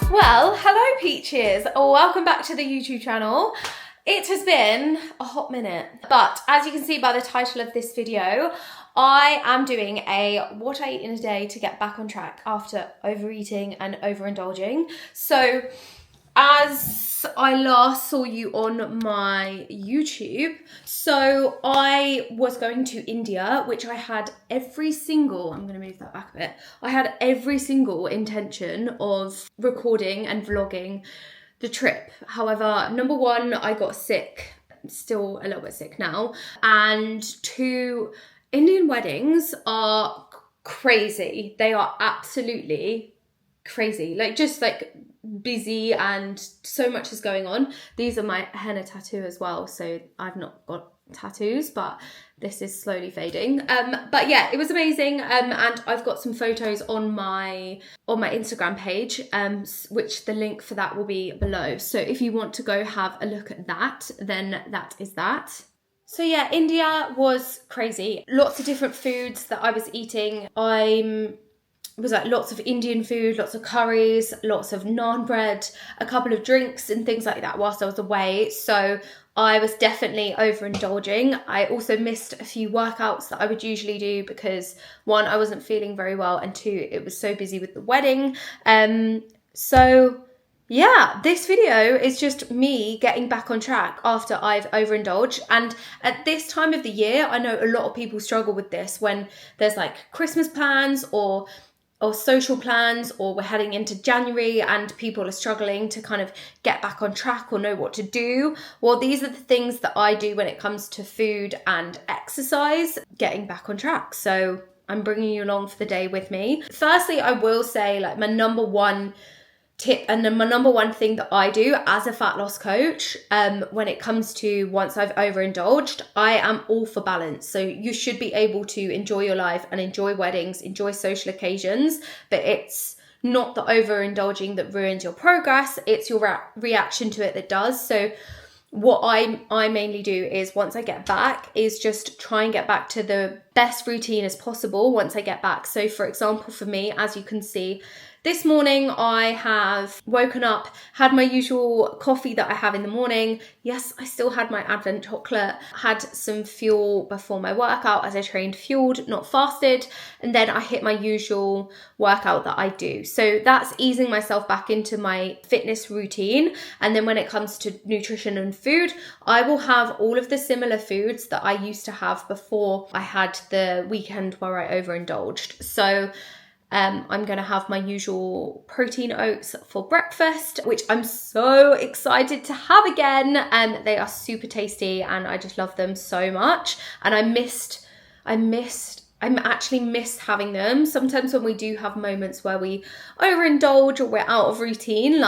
Well, hello peaches, welcome back to the YouTube channel. It has been a hot minute, but as you can see by the title of this video, I am doing a what I eat in a day to get back on track after overeating and overindulging. So as I last saw you on my YouTube, so I was going to India, which I had every single, I'm going to move that back a bit, I had every single intention of recording and vlogging the trip. However, number one, I got sick, still a little bit sick now, and two, Indian weddings are crazy. They are absolutely crazy, just busy, and so much is going on. These are my henna tattoo as well, so I've not got tattoos, but this is slowly fading. But yeah, it was amazing, and I've got some photos on my Instagram page, which the link for that will be below. So if you want to go have a look at that, then that is that. So yeah, India was crazy. Lots of different foods that I was eating. It was lots of Indian food, lots of curries, lots of naan bread, a couple of drinks and things like that whilst I was away. So I was definitely overindulging. I also missed a few workouts that I would usually do because one, I wasn't feeling very well, and two, it was so busy with the wedding. So yeah, this video is just me getting back on track after I've overindulged. And at this time of the year, I know a lot of people struggle with this when there's Christmas plans or social plans, or we're heading into January and people are struggling to kind of get back on track or know what to do. Well, these are the things that I do when it comes to food and exercise, getting back on track. So I'm bringing you along for the day with me. Firstly, I will say my number one tip and then my number one thing that I do as a fat loss coach, when it comes to once I've overindulged, I am all for balance. So you should be able to enjoy your life and enjoy weddings, enjoy social occasions, but it's not the overindulging that ruins your progress, it's your reaction to it that does. So what I mainly do is once I get back is just try and get back to the best routine as possible once I get back. So for example, for me, as you can see, this morning I have woken up, had my usual coffee that I have in the morning. Yes, I still had my Advent chocolate, had some fuel before my workout as I trained fueled, not fasted, and then I hit my usual workout that I do. So that's easing myself back into my fitness routine. And then when it comes to nutrition and food, I will have all of the similar foods that I used to have before I had the weekend where I overindulged. So I'm going to have my usual protein oats for breakfast, which I'm so excited to have again. They are super tasty and I just love them so much. And I actually missed having them. Sometimes when we do have moments where we overindulge or we're out of routine,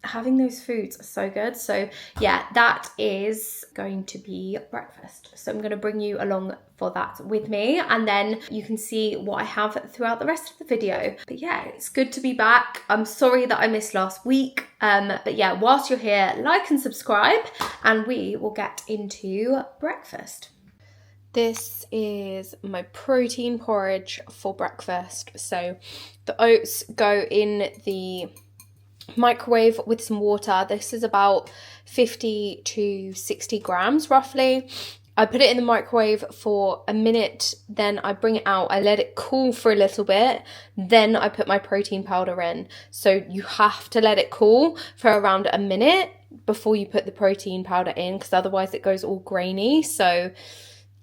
having those foods are so good. So yeah, that is going to be breakfast. So I'm going to bring you along for that with me, and then you can see what I have throughout the rest of the video. But yeah, it's good to be back. I'm sorry that I missed last week. But yeah, whilst you're here, like and subscribe, and we will get into breakfast. This is my protein porridge for breakfast. So the oats go in the microwave with some water. This is about 50 to 60 grams roughly. I put it in the microwave for a minute, then I bring it out, I let it cool for a little bit, then I put my protein powder in. So you have to let it cool for around a minute before you put the protein powder in, because otherwise it goes all grainy. So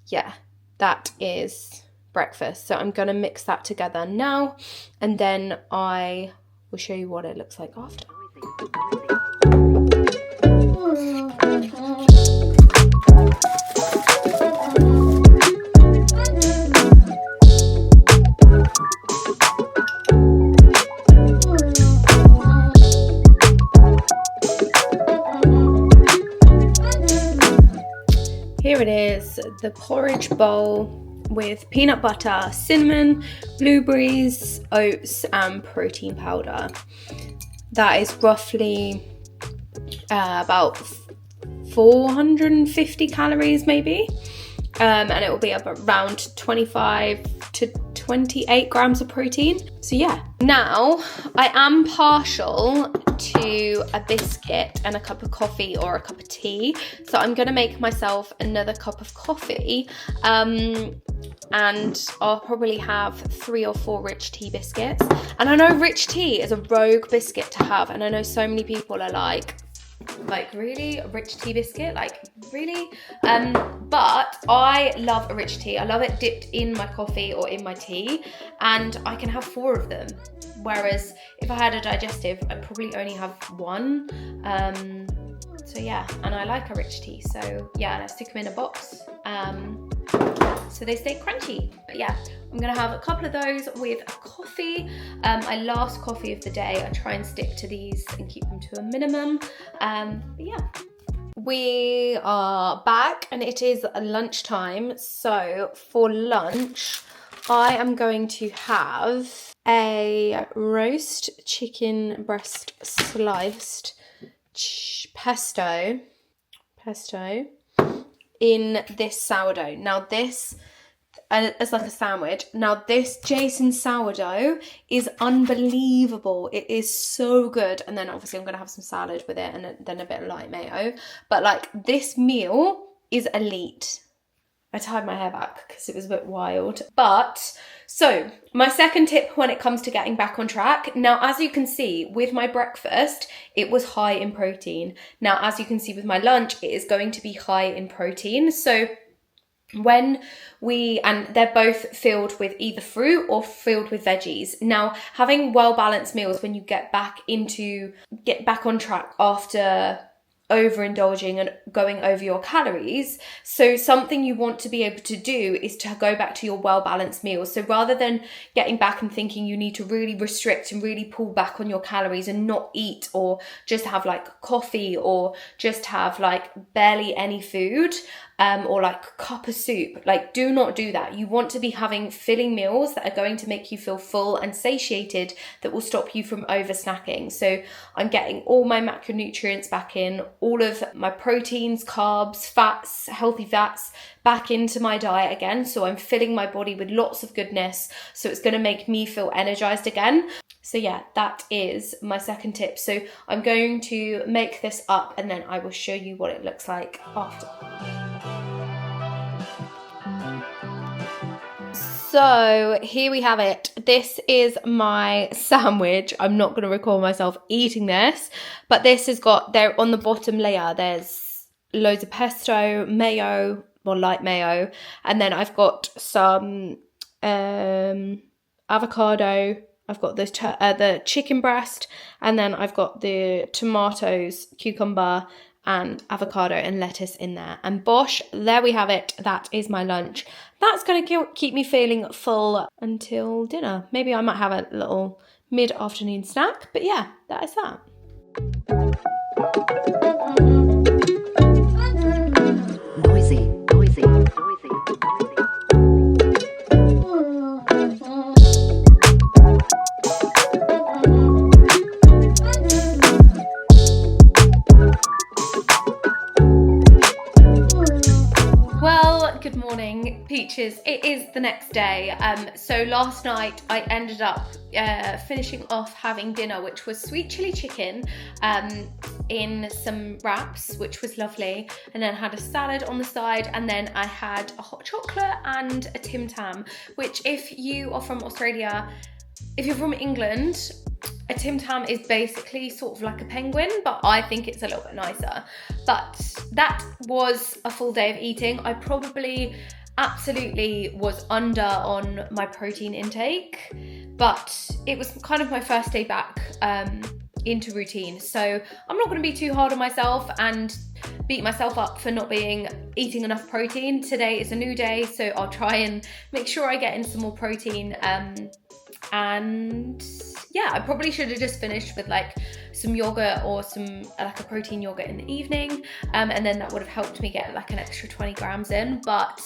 yeah, that is breakfast. So I'm going to mix that together now, and then I will show you what it looks like after. the porridge bowl with peanut butter, cinnamon, blueberries, oats and protein powder. That is roughly about 450 calories maybe, and it will be around 25 to 28 grams of protein. So yeah, now I am partial to a biscuit and a cup of coffee or a cup of tea, so I'm gonna make myself another cup of coffee, and I'll probably have 3 or 4 rich tea biscuits. And I know rich tea is a rogue biscuit to have, and I know so many people are like really, a rich tea biscuit, like really, but I love a rich tea. I love it dipped in my coffee or in my tea, and I can have 4 of them, whereas if I had a digestive I'd probably only have 1. So yeah, and I like a rich tea, so yeah, let's stick them in a box so they stay crunchy. But yeah, I'm gonna have a couple of those with a coffee. My last coffee of the day. I try and stick to these and keep them to a minimum. But yeah, we are back and it is lunchtime. So for lunch, I am going to have a roast chicken breast sliced pesto in this sourdough. Now this, as like a sandwich. Now this Jason sourdough is unbelievable. It is so good. And then obviously I'm going to have some salad with it and then a bit of light mayo. But like this meal is elite. I tied my hair back because it was a bit wild. But so my second tip when it comes to getting back on track. Now, as you can see with my breakfast, it was high in protein. Now, as you can see with my lunch, it is going to be high in protein. So when and they're both filled with either fruit or filled with veggies. Now, having well-balanced meals when you get back on track after overindulging and going over your calories. So something you want to be able to do is to go back to your well-balanced meals. So rather than getting back and thinking you need to really restrict and really pull back on your calories and not eat or just have like coffee or just have like barely any food, or like a cup of soup, like do not do that. You want to be having filling meals that are going to make you feel full and satiated, that will stop you from over snacking. So I'm getting all my macronutrients back in, all of my proteins, carbs, fats, healthy fats back into my diet again. So I'm filling my body with lots of goodness. So it's going to make me feel energized again. So yeah, that is my second tip. So I'm going to make this up and then I will show you what it looks like after. So here we have it. This is my sandwich. I'm not going to record myself eating this, but this has got, there on the bottom layer, there's loads of pesto, mayo, or light mayo, and then I've got some avocado, I've got the chicken breast, and then I've got the tomatoes, cucumber, and avocado and lettuce in there. And bosh, there we have it. That is my lunch. That's going to keep me feeling full until dinner. Maybe I might have a little mid-afternoon snack, but yeah, that is that. Noisy. Good morning, peaches. It is the next day. So last night I ended up finishing off having dinner, which was sweet chili chicken in some wraps, which was lovely, and then had a salad on the side, and then I had a hot chocolate and a Tim Tam, which if you are from Australia, if you're from England, a Tim Tam is basically sort of like a penguin, but I think it's a little bit nicer. But that was a full day of eating. I probably absolutely was under on my protein intake, but it was kind of my first day back into routine. So I'm not going to be too hard on myself and beat myself up for not eating enough protein. Today is a new day, so I'll try and make sure I get in some more protein. And yeah, I probably should have just finished with like some yogurt or some like a protein yogurt in the evening, and then that would have helped me get like an extra 20 grams in. But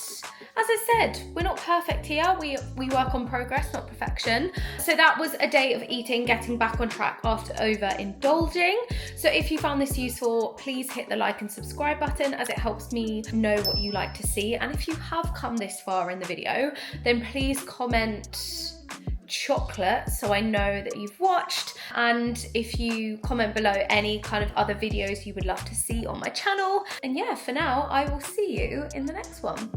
as I said, we're not perfect here. We work on progress, not perfection. So that was a day of eating, getting back on track after overindulging. So if you found this useful, please hit the like and subscribe button, as it helps me know what you like to see. And if you have come this far in the video, then please comment chocolate so I know that you've watched. And if you comment below any kind of other videos you would love to see on my channel. And yeah, for now, I will see you in the next one.